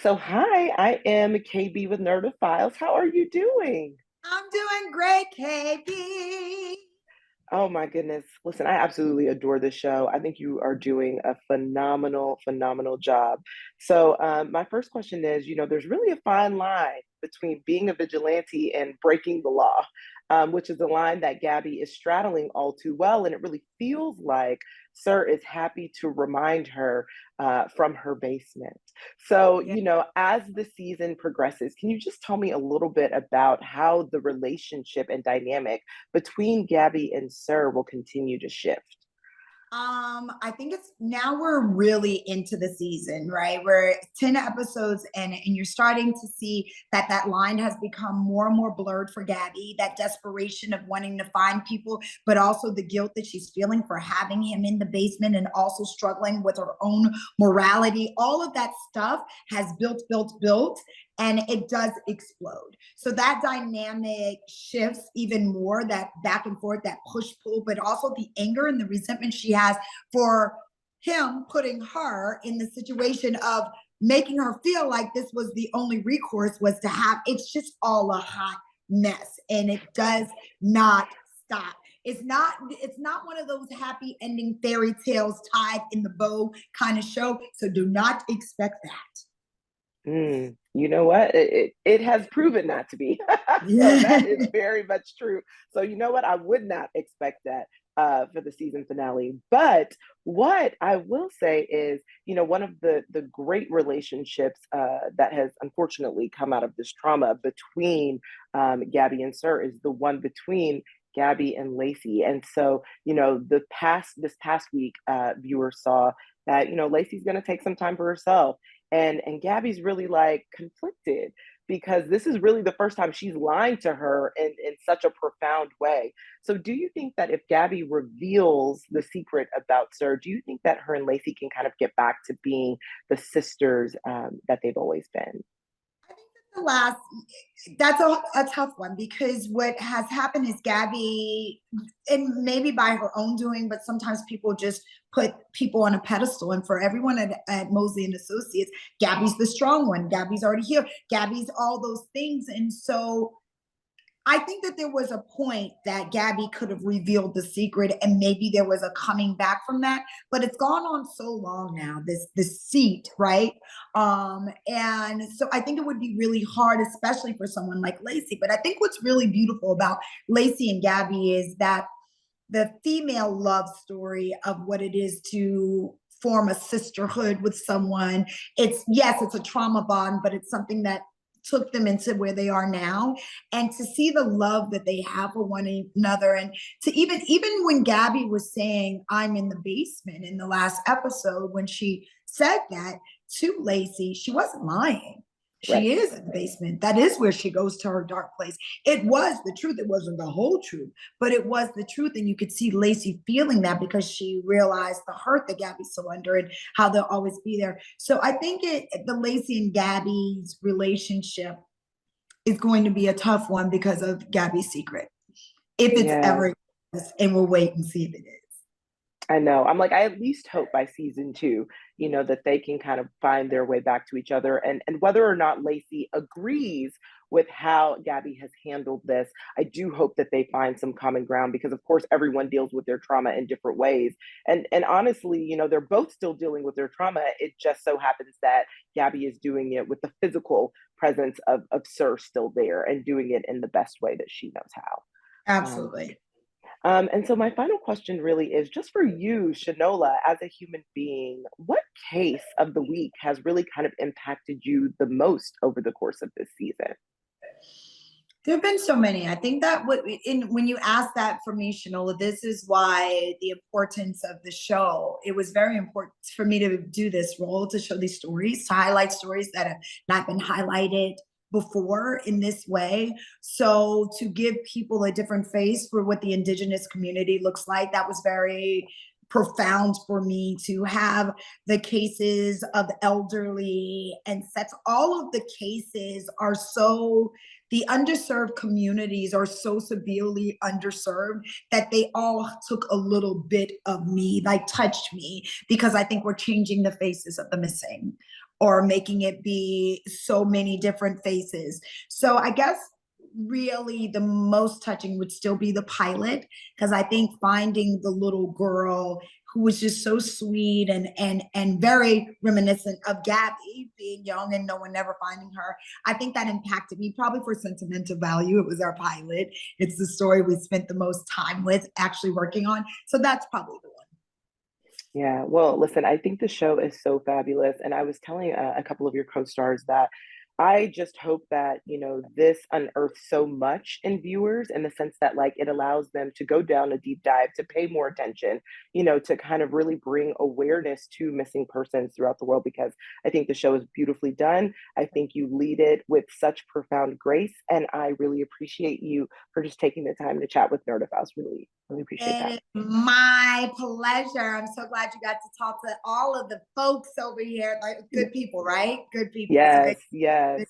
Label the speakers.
Speaker 1: So, hi, I am KB with Files. How are you doing?
Speaker 2: I'm doing great, KB.
Speaker 1: Oh my goodness. Listen, I absolutely adore this show. I think you are doing a phenomenal job. So, my first question is, there's really a fine line between being a vigilante and breaking the law, which is a line that Gabby is straddling all too well. And it really feels like Sir is happy to remind her from her basement. So,
Speaker 2: Yeah.
Speaker 1: as the season progresses, can you just tell me a little bit about how the relationship and dynamic between Gabby and Sir will continue to shift?
Speaker 2: I think it's now we're really into the season, right? We're 10 episodes and you're starting to see that that line has become more and more blurred for Gabby, that desperation of wanting to find people, but also the guilt that she's feeling for having him in the basement and also struggling with her own morality. All of that stuff has built, and it does explode. So that dynamic shifts even more, that back and forth, that push pull, but also the anger and the resentment she has for him putting her in the situation of making her feel like this was the only recourse was to have. It's just all a hot mess, and it does not stop. It's not one of those happy ending fairy tales tied in the bow kind of show, so do not expect that.
Speaker 1: You know what? It has proven not to be. So that is
Speaker 2: Yeah.
Speaker 1: very much true. So you know what? I would not expect that for the season finale. But what I will say is, one of the great relationships that has unfortunately come out of this trauma between Gabby and Sir is the one between Gabby and Lacey. And so, this past week, viewers saw that Lacey's going to take some time for herself, and Gabby's really like conflicted because this is really the first time she's lying to her in such a profound way. So do you think that if Gabby reveals the secret about Sir, do you think that her and Lacey can kind of get back to being the sisters that they've always been?
Speaker 2: I think that the last that's a tough one because what has happened is Gabby, and maybe by her own doing, but sometimes people just put people on a pedestal. And for everyone at Mosley and Associates, Gabby's the strong one. Gabby's already here. Gabby's all those things. And so I think that there was a point that Gabby could have revealed the secret, and maybe there was a coming back from that. But it's gone on so long now, this seat, right? And so I think it would be really hard, especially for someone like Lacey. But I think what's really beautiful about Lacey and Gabby is that the female love story of what it is to form a sisterhood with someone. It's, yes, it's a trauma bond, but it's something that took them into where they are now, and to see the love that they have for one another, and to even when Gabby was saying I'm in the basement in the last episode, when she said that to Lacey, she wasn't lying.
Speaker 1: Right.
Speaker 2: She is in the basement. That is where she goes to her dark place. It was the truth. It wasn't the whole truth, but it was the truth. And you could see Lacey feeling that because she realized the hurt that Gabby's so under and how they'll always be there. So I think the Lacey and Gabby's relationship is going to be a tough one because of Gabby's secret, if it's
Speaker 1: Yeah.
Speaker 2: ever, and we'll wait and see if it is.
Speaker 1: I know. I'm like, I at least hope by season two, that they can kind of find their way back to each other. And whether or not Lacey agrees with how Gabby has handled this, I do hope that they find some common ground because of course everyone deals with their trauma in different ways. And honestly, they're both still dealing with their trauma. It just so happens that Gabby is doing it with the physical presence of Sir still there and doing it in the best way that she knows how. Um,
Speaker 2: Absolutely.
Speaker 1: and so my final question really is just for you, Shanola, as a human being, what case of the week has really kind of impacted you the most over the course of this season?
Speaker 2: There have been so many. I think that when you ask that for me, Shanola, this is why the importance of the show. It was very important for me to do this role, to show these stories, to highlight stories that have not been highlighted before in this way. So to give people a different face for what the Indigenous community looks like, that was very profound for me. To have the cases of elderly and sets, all of the cases are so, the underserved communities are so severely underserved that they all took a little bit of me, like touched me, because I think we're changing the faces of the missing or making it be so many different faces. So I guess really the most touching would still be the pilot, because I think finding the little girl who was just so sweet and very reminiscent of Gabi being young and no one ever finding her. I think that impacted me probably for sentimental value. It was our pilot. It's the story we spent the most time with actually working on. So that's probably the one.
Speaker 1: Yeah, well, listen, I think the show is so fabulous. And I was telling a couple of your co-stars that I just hope that, this unearths so much in viewers in the sense that, like, it allows them to go down a deep dive, to pay more attention, to kind of really bring awareness to missing persons throughout the world, because I think the show is beautifully done. I think you lead it with such profound grace. And I really appreciate you for just taking the time to chat with Nerdifiles. Really, really appreciate
Speaker 2: It
Speaker 1: that.
Speaker 2: is my pleasure. I'm so glad you got to talk to all of the folks over here. Like good people, right? Good people. So
Speaker 1: Yes,
Speaker 2: good.
Speaker 1: yes.